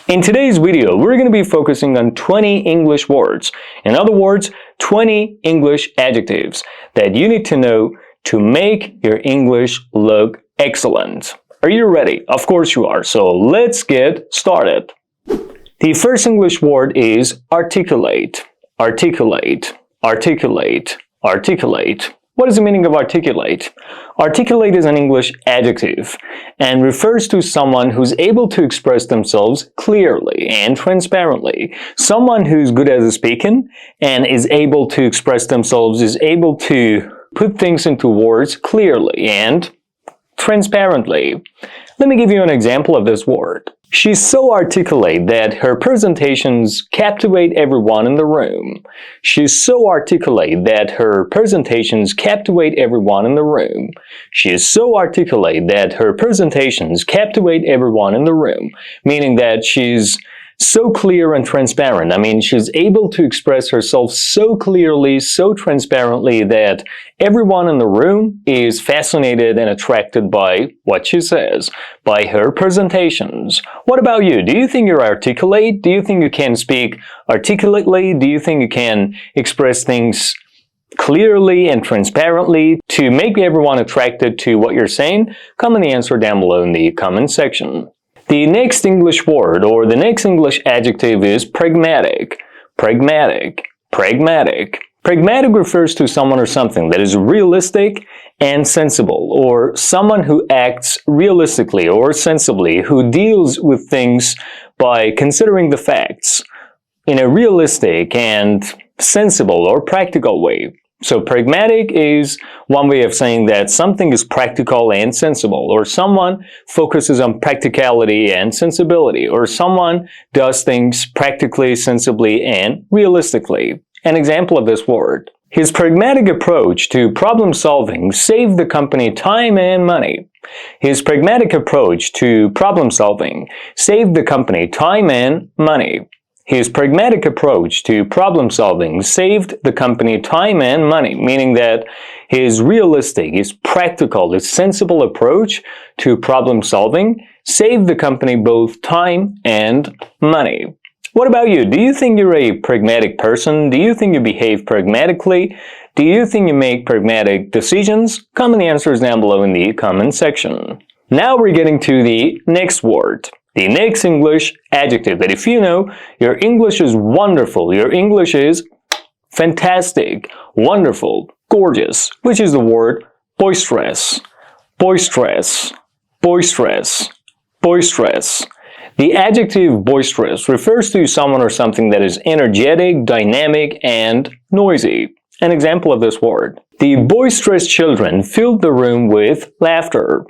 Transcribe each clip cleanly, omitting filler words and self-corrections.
In today's video, we're going to be focusing on 20 English words. In other words, 20 English adjectives that you need to know to make your English look excellent. Are you ready? Of course you are. So let's get started. The first English word is articulate. Articulate. Articulate. Articulate. What is the meaning of articulate? Articulate is an English adjective and refers to someone who's able to express themselves clearly and transparently. Someone who's good at speaking and is able to express themselves, is able to put things into words clearly and transparently. Let me give you an example of this word. She's so articulate that her presentations captivate everyone in the room. She's so articulate that her presentations captivate everyone in the room. She is so articulate that her presentations captivate everyone in the room, meaning that she's so clear and transparent. I mean, she's able to express herself so clearly, so transparently that everyone in the room is fascinated and attracted by what she says, by her presentations. What about you? Do you think you're articulate? Do you think you can speak articulately? Do you think you can express things clearly and transparently to make everyone attracted to what you're saying? Comment the answer down below in the comment section. The next English word or the next English adjective is pragmatic. Pragmatic. Pragmatic. Pragmatic refers to someone or something that is realistic and sensible, or someone who acts realistically or sensibly, who deals with things by considering the facts in a realistic and sensible or practical way. So pragmatic is one way of saying that something is practical and sensible, or someone focuses on practicality and sensibility, or someone does things practically, sensibly, and realistically. An example of this word. His pragmatic approach to problem solving saved the company time and money. His pragmatic approach to problem solving saved the company time and money. His pragmatic approach to problem solving saved the company time and money, meaning that his realistic, his practical, his sensible approach to problem solving saved the company both time and money. What about you? Do you think you're a pragmatic person? Do you think you behave pragmatically? Do you think you make pragmatic decisions? Comment the answers down below in the comment section. Now we're getting to the next word. The next English adjective that if you know, your English is wonderful, your English is fantastic, wonderful, gorgeous, which is the word boisterous. Boisterous. Boisterous. Boisterous. The adjective boisterous refers to someone or something that is energetic, dynamic, and noisy. An example of this word. The boisterous children filled the room with laughter.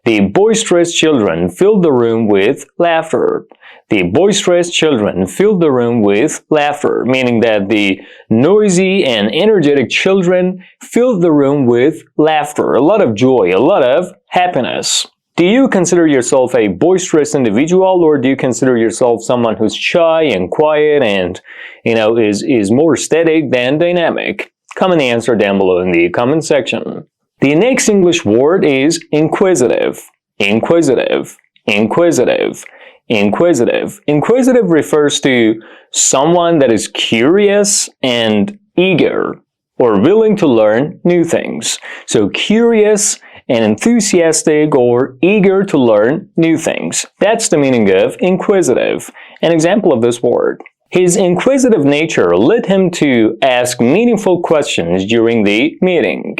The boisterous children filled the room with laughter. The boisterous children filled the room with laughter, meaning that the noisy and energetic children filled the room with laughter, a lot of joy, a lot of happiness. Do you consider yourself a boisterous individual, or do you consider yourself someone who's shy and quiet and, is more static than dynamic? Comment the answer down below in the comment section. The next English word is inquisitive. Inquisitive. Inquisitive. Inquisitive. Inquisitive refers to someone that is curious and eager or willing to learn new things. So curious and enthusiastic or eager to learn new things. That's the meaning of inquisitive. An example of this word. His inquisitive nature led him to ask meaningful questions during the meeting.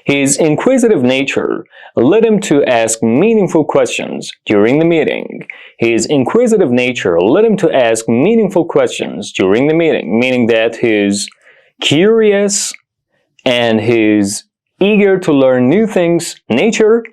His inquisitive nature led him to ask meaningful questions during the meeting. His inquisitive nature led him to ask meaningful questions during the meeting, meaning that his curious and his eager to learn new things nature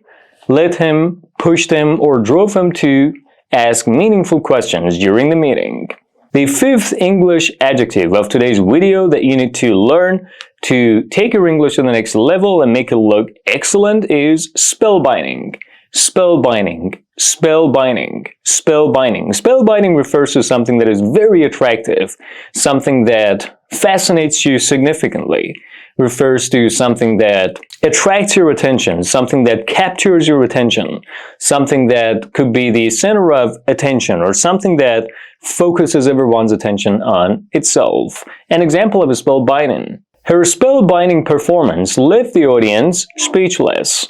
led him, pushed him, or drove him to ask meaningful questions during the meeting. The fifth English adjective of today's video that you need to learn to take your English to the next level and make it look excellent is spellbinding. Spellbinding. Spellbinding. Spellbinding. Spellbinding refers to something that is very attractive, something that fascinates you significantly. refers to something that attracts your attention, something that captures your attention, something that could be the center of attention, or something that focuses everyone's attention on itself. An example of a spellbinding. Her spellbinding performance left the audience speechless.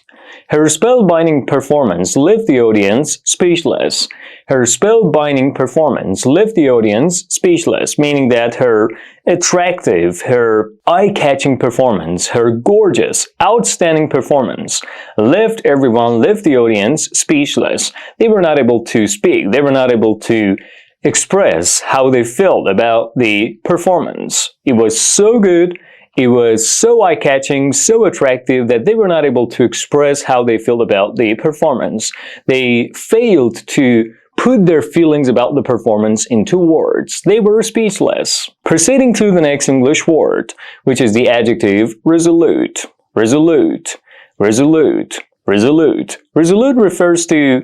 Her spellbinding performance left the audience speechless. Her spellbinding performance left the audience speechless, meaning that her attractive, her eye-catching performance, her gorgeous, outstanding performance left the audience speechless. They were not able to speak. They were not able to express how they felt about the performance. It was so good. It was so eye-catching, so attractive that they were not able to express how they feel about the performance. They failed to put their feelings about the performance into words. They were speechless. Proceeding to the next English word, which is the adjective resolute. Resolute. Resolute. Resolute. Resolute refers to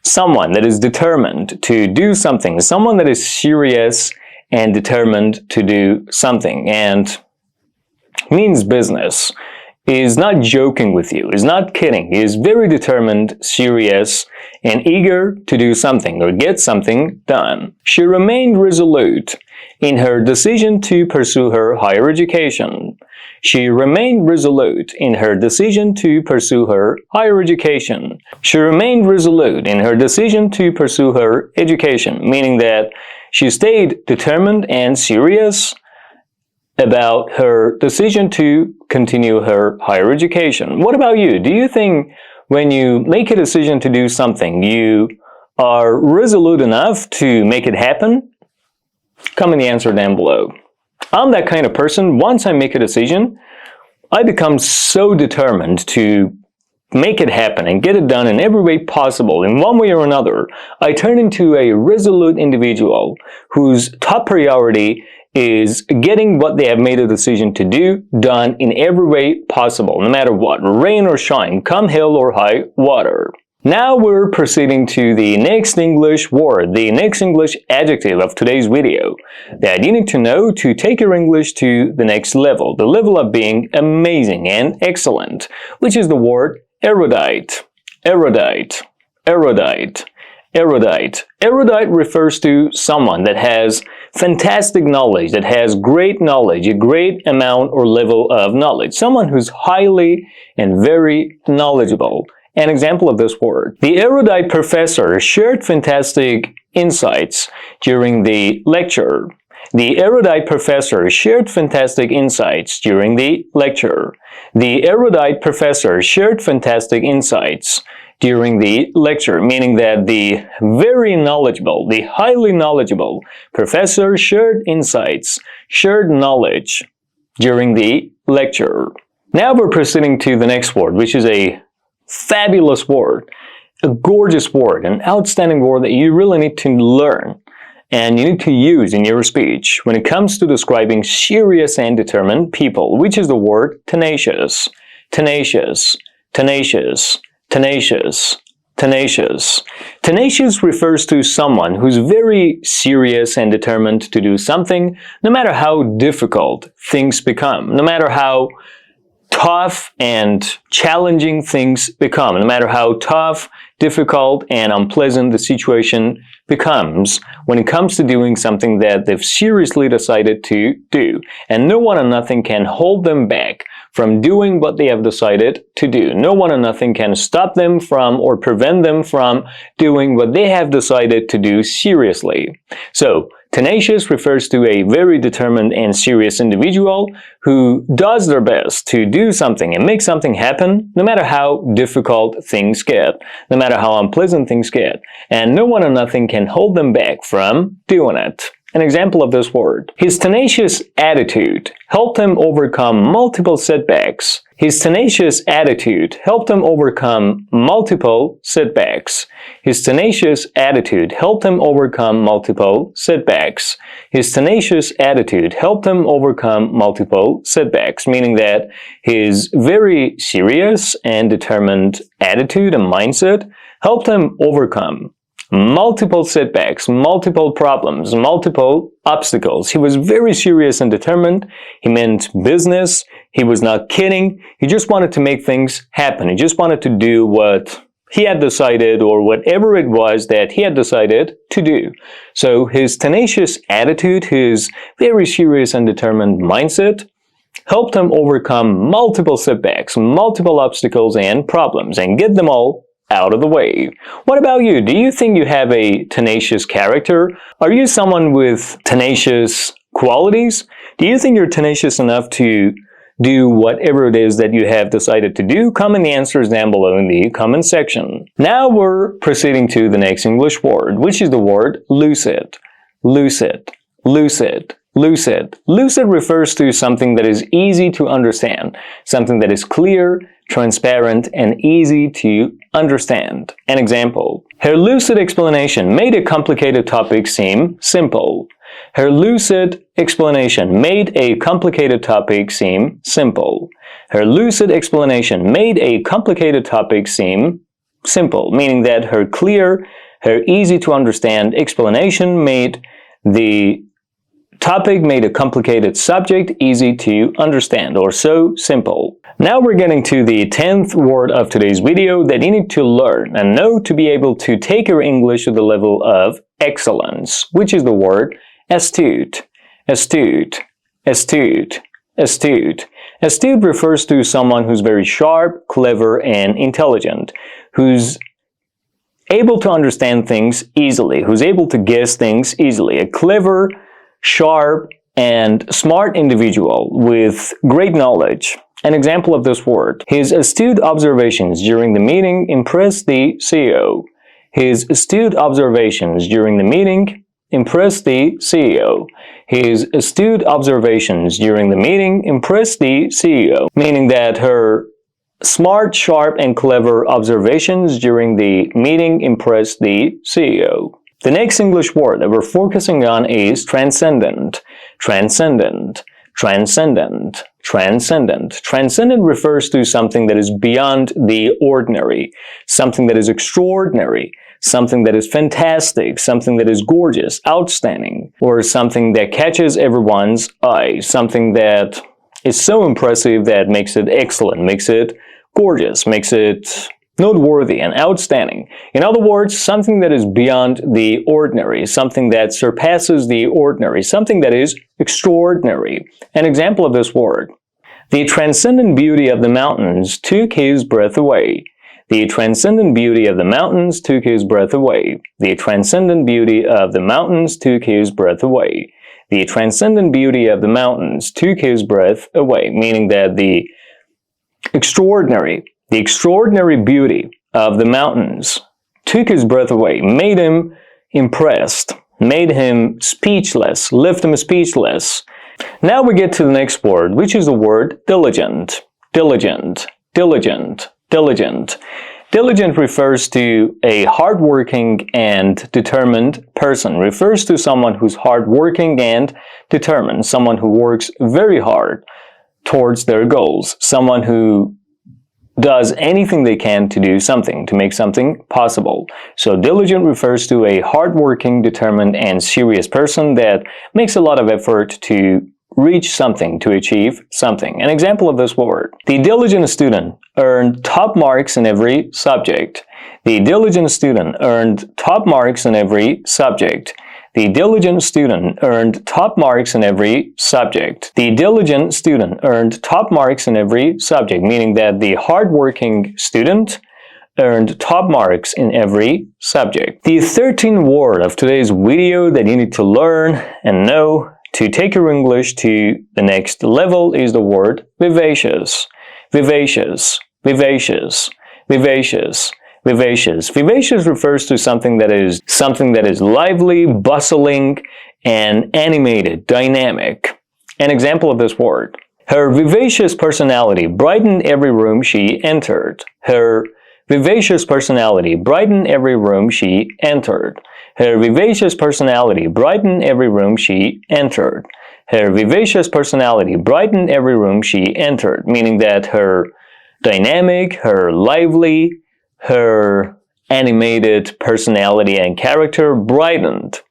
someone that is determined to do something, someone that is serious and determined to do something, and means business, is not joking with you, is not kidding. He is very determined, serious, and eager to do something or get something done. She remained resolute in her decision to pursue her higher education. She remained resolute in her decision to pursue her higher education. She remained resolute in her decision to pursue her education, meaning that she stayed determined and serious about her decision to continue her higher education. What about you? Do you think when you make a decision to do something, you are resolute enough to make it happen? Comment the answer down below. I'm that kind of person. Once I make a decision, I become so determined to make it happen and get it done in every way possible, in one way or another. I turn into a resolute individual whose top priority is getting what they have made a decision to do done in every way possible, no matter what, rain or shine, come hell or high water. Now we're proceeding to the next English word, the next English adjective of today's video that you need to know to take your English to the next level, the level of being amazing and excellent, which is the word erudite. Erudite. Erudite. Erudite. Erudite refers to someone that has fantastic knowledge, that has great knowledge, a great amount or level of knowledge. Someone who's highly and very knowledgeable. An example of this word. The erudite professor shared fantastic insights during the lecture. The erudite professor shared fantastic insights during the lecture. The erudite professor shared fantastic insights during the lecture, meaning that the very knowledgeable, the highly knowledgeable professor shared insights, shared knowledge during the lecture. Now we're proceeding to the next word, which is a fabulous word, a gorgeous word, an outstanding word that you really need to learn and you need to use in your speech when it comes to describing serious and determined people, which is the word tenacious. Tenacious. Tenacious. Tenacious. Tenacious. Tenacious refers to someone who's very serious and determined to do something, no matter how difficult things become, no matter how tough and challenging things become, no matter how tough, difficult, and unpleasant the situation becomes when it comes to doing something that they've seriously decided to do. And no one and nothing can hold them back from doing what they have decided to do. No one and nothing can stop them from or prevent them from doing what they have decided to do seriously. So, tenacious refers to a very determined and serious individual who does their best to do something and make something happen, no matter how difficult things get, no matter how unpleasant things get, and no one and nothing can hold them back from doing it. An example of this word. His tenacious attitude helped him overcome multiple setbacks. His tenacious attitude helped him overcome multiple setbacks. His tenacious attitude helped him overcome multiple setbacks. His tenacious attitude helped him overcome multiple setbacks, meaning that his very serious and determined attitude and mindset helped him overcome multiple setbacks, multiple problems, multiple obstacles. He was very serious and determined. He meant business. He was not kidding. He just wanted to make things happen. He just wanted to do what he had decided, or whatever it was that he had decided to do. So his tenacious attitude, his very serious and determined mindset, helped him overcome multiple setbacks, multiple obstacles and problems, and get them all out of the way. What about you? Do you think you have a tenacious character? Are you someone with tenacious qualities? Do you think you're tenacious enough to do whatever it is that you have decided to do? Comment the answers down below in the comment section. Now we're proceeding to the next English word, which is the word lucid. Lucid, lucid, lucid. Lucid refers to something that is easy to understand, something that is clear, transparent, and easy to understand. An example: her lucid explanation made a complicated topic seem simple. Her lucid explanation made a complicated topic seem simple. Her lucid explanation made a complicated topic seem simple, meaning that her clear, her easy to understand explanation made the topic, made a complicated subject easy to understand, or so simple. Now we're getting to the 10th word of today's video that you need to learn and know to be able to take your English to the level of excellence, which is the word astute. Astute, astute, astute. Astute refers to someone who's very sharp, clever, and intelligent, who's able to understand things easily, who's able to guess things easily. A clever, sharp, and smart individual with great knowledge. An example of this word: his astute observations during the meeting impressed the CEO. His astute observations during the meeting impressed the CEO. His astute observations during the meeting impressed the CEO, meaning that her smart, sharp, and clever observations during the meeting impressed the CEO. The next English word that we're focusing on is transcendent. Transcendent, transcendent, transcendent. Transcendent refers to something that is beyond the ordinary, something that is extraordinary, something that is fantastic, something that is gorgeous, outstanding, or something that catches everyone's eye, something that is so impressive that makes it excellent, makes it gorgeous, makes it noteworthy and outstanding. In other words, something that is beyond the ordinary, something that surpasses the ordinary, something that is extraordinary. An example of this word: the transcendent beauty of the mountains took his breath away. The transcendent beauty of the mountains took his breath away. The transcendent beauty of the mountains took his breath away. The transcendent beauty of the mountains took his breath away, meaning that the extraordinary beauty of the mountains took his breath away, made him impressed, made him speechless, left him speechless. Now we get to the next word, which is the word diligent. Diligent, diligent, diligent. Diligent refers to a hardworking and determined person, refers to someone who's hardworking and determined, someone who works very hard towards their goals, someone who does anything they can to do something, to make something possible. So diligent refers to a hardworking, determined, and serious person that makes a lot of effort to reach something, to achieve something. An example of this word: the diligent student earned top marks in every subject. The diligent student earned top marks in every subject. The diligent student earned top marks in every subject. The diligent student earned top marks in every subject, meaning that the hardworking student earned top marks in every subject. The 13th word of today's video that you need to learn and know to take your English to the next level is the word vivacious. Vivacious, vivacious, vivacious, vivacious. Vivacious refers to something that is lively, bustling, and animated, dynamic. An example of this word: her vivacious personality brightened every room she entered. Her vivacious personality brightened every room she entered. Her vivacious personality brightened every room she entered. Her vivacious personality brightened every room she entered, meaning that her dynamic, her lively, her animated personality and character, brightened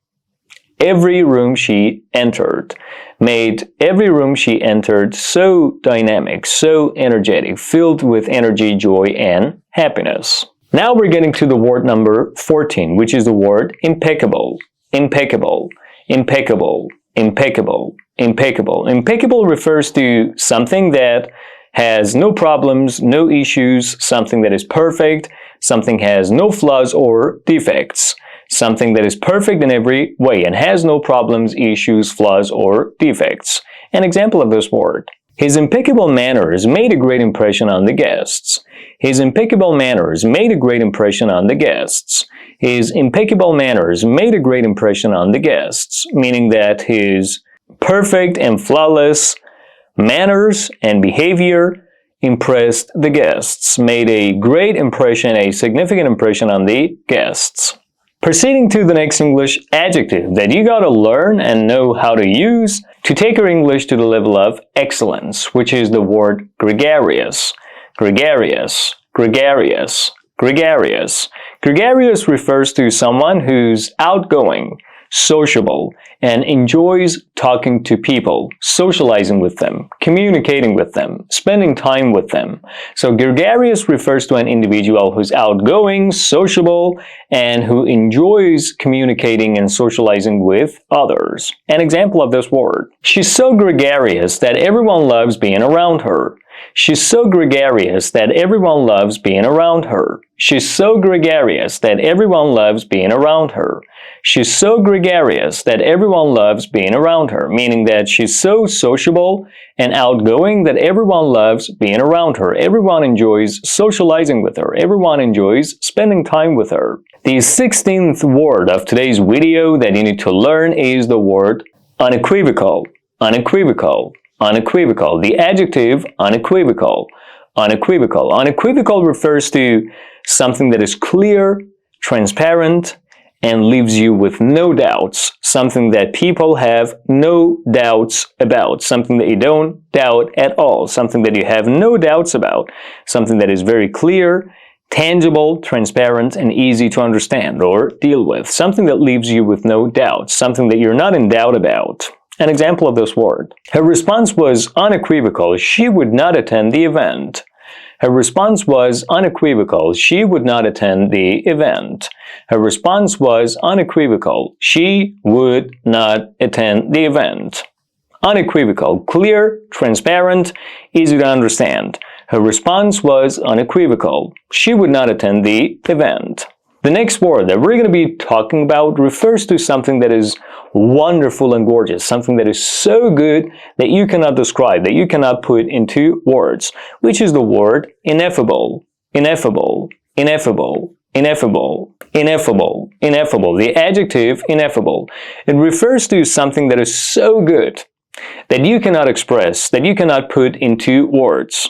every room she entered, made every room she entered so dynamic, so energetic, filled with energy, joy, and happiness. Now we're getting to the word number 14, which is the word impeccable. Impeccable, impeccable, impeccable, impeccable. Impeccable refers to something that has no problems, no issues, something that is perfect, something has no flaws or defects. Something that is perfect in every way and has no problems, issues, flaws, or defects. An example of this word. His impeccable manners made a great impression on the guests. His impeccable manners made a great impression on the guests. His impeccable manners made a great impression on the guests, meaning that his perfect and flawless manners and behavior impressed the guests, made a great impression, a significant impression on the guests. Proceeding to the next English adjective that you gotta learn and know how to use to take your English to the level of excellence, which is the word gregarious. Gregarious, gregarious, gregarious. Gregarious refers to someone who's outgoing, sociable, and enjoys talking to people, socializing with them, communicating with them, spending time with them. So gregarious refers to an individual who's outgoing, sociable, and who enjoys communicating and socializing with others. An example of this word. She's so gregarious that everyone loves being around her. She's so gregarious that everyone loves being around her. She's so gregarious that everyone loves being around her. She's so gregarious that everyone loves being around her, meaning that she's so sociable and outgoing that everyone loves being around her. Everyone enjoys socializing with her. Everyone enjoys spending time with her. The 16th word of today's video that you need to learn is the word unequivocal. Unequivocal. Unequivocal. The adjective unequivocal. Unequivocal. Unequivocal refers to something that is clear, transparent, and leaves you with no doubts. Something that people have no doubts about. Something that you don't doubt at all. Something that you have no doubts about. Something that is very clear, tangible, transparent, and easy to understand or deal with. Something that leaves you with no doubts. Something that you're not in doubt about. An example of this word. Her response was unequivocal. She would not attend the event. Her response was unequivocal. She would not attend the event. Her response was unequivocal. She would not attend the event. Unequivocal, clear, transparent, easy to understand. Her response was unequivocal. She would not attend the event. The next word that we're going to be talking about refers to something that is wonderful and gorgeous, something that is so good that you cannot describe, that you cannot put into words, which is the word ineffable. Ineffable, ineffable, ineffable, ineffable, ineffable. The adjective ineffable. It refers to something that is so good that you cannot express, that you cannot put into words.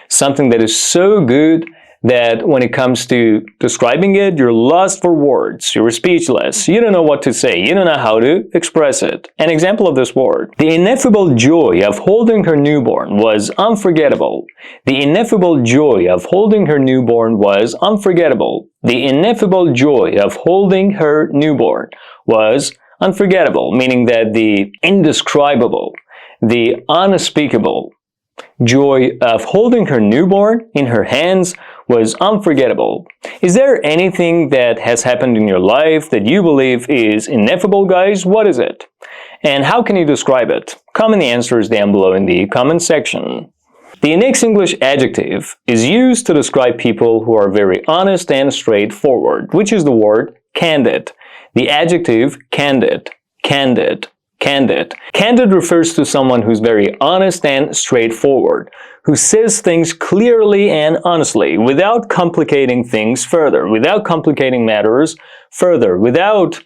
Something that is so good that when it comes to describing it, you're lost for words, you're speechless, you don't know what to say, you don't know how to express it. An example of this word. The ineffable joy of holding her newborn was unforgettable. The ineffable joy of holding her newborn was unforgettable. The ineffable joy of holding her newborn was unforgettable, meaning that the indescribable, the unspeakable joy of holding her newborn in her hands was unforgettable. Is there anything that has happened in your life that you believe is ineffable, guys? What is it? And how can you describe it? Comment the answers down below in the comment section. The next English adjective is used to describe people who are very honest and straightforward, which is the word candid. The adjective candid. Candid. Candid. Candid refers to someone who's very honest and straightforward, who says things clearly and honestly, without complicating things further, without complicating matters further, without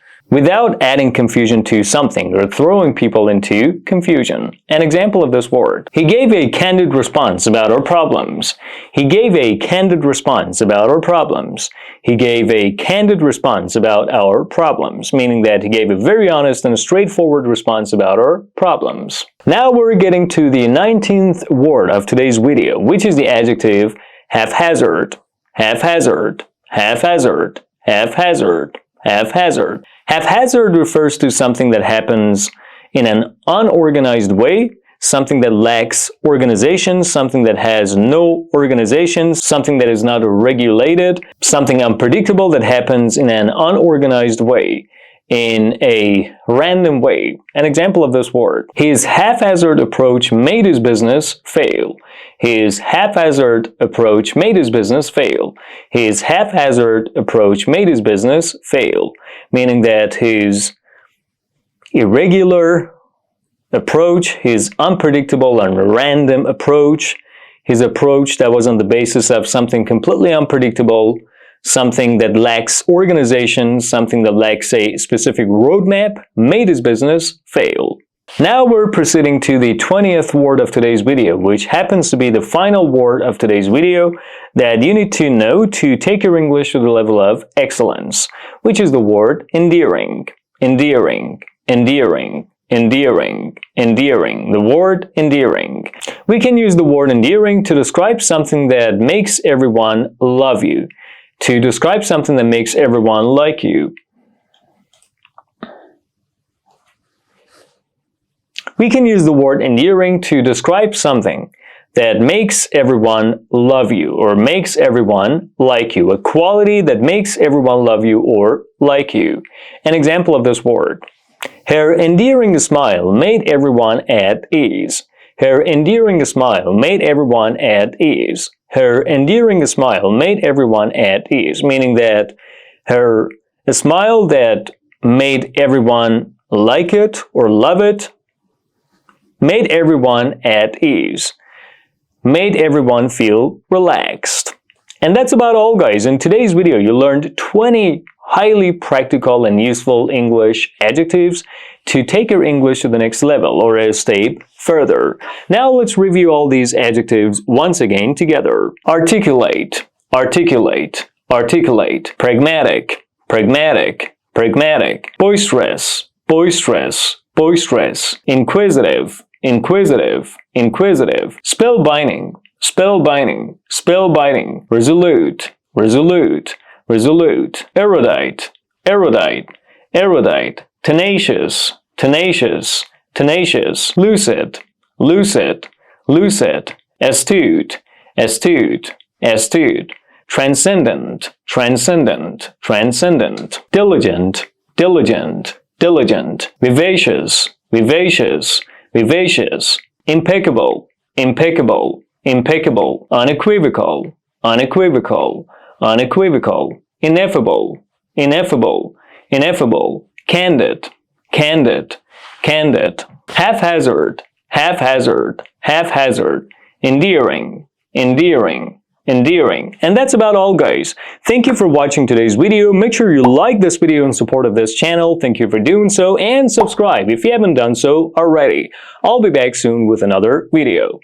adding confusion to something or throwing people into confusion. An example of this word. He gave a candid response about our problems. He gave a candid response about our problems. He gave a candid response about our problems, meaning that he gave a very honest and straightforward response about our problems. Now we're getting to the 19th word of today's video, which is the adjective haphazard. Haphazard. haphazard, haphazard, haphazard. Haphazard refers to something that happens in an unorganized way, something that lacks organization, something that has no organization, something that is not regulated, something unpredictable that happens in an unorganized way, in a random way. An example of this word: his haphazard approach made his business fail. His haphazard approach made his business fail. His haphazard approach made his business fail. Meaning that his irregular approach, his unpredictable and random approach, his approach that was on the basis of something completely unpredictable, something that lacks organization, something that lacks a specific roadmap, made his business fail. Now we're proceeding to the 20th word of today's video, which happens to be the final word of today's video that you need to know to take your English to the level of excellence, which is the word endearing. Endearing, endearing, endearing, endearing. The word endearing. We can use the word endearing to describe something that makes everyone love you, to describe something that makes everyone like you. We can use the word endearing to describe something that makes everyone love you or makes everyone like you, a quality that makes everyone love you or like you. An example of this word: her endearing smile made everyone at ease. Her endearing smile made everyone at ease. Her endearing smile made everyone at ease, meaning that a smile that made everyone like it or love it, made everyone at ease, made everyone feel relaxed. And that's about all, guys. In today's video, you learned 20 highly practical and useful English adjectives to take your English to the next level or a step further. Now let's review all these adjectives once again together. Articulate, articulate, articulate. Pragmatic, pragmatic, pragmatic. Boisterous, boisterous, boisterous. Inquisitive, inquisitive, inquisitive. Spellbinding, spellbinding, spellbinding. Resolute, resolute, resolute. Erudite, erudite, erudite. Tenacious, tenacious, tenacious. Lucid, lucid, lucid. Estud, estud, estud. Transcendent, transcendent, transcendent. Diligent, diligent, diligent. Vivacious, vivacious, vivacious. Impeccable, impeccable, impeccable. Unequivocal, unequivocal, unequivocal. Ineffable, ineffable, ineffable. Candid, candid, candid. Haphazard, haphazard, haphazard. Endearing, endearing, endearing. And that's about all, guys. Thank you for watching today's video. Make sure you like this video in support of this channel. Thank you for doing so, and subscribe if you haven't done so already. I'll be back soon with another video.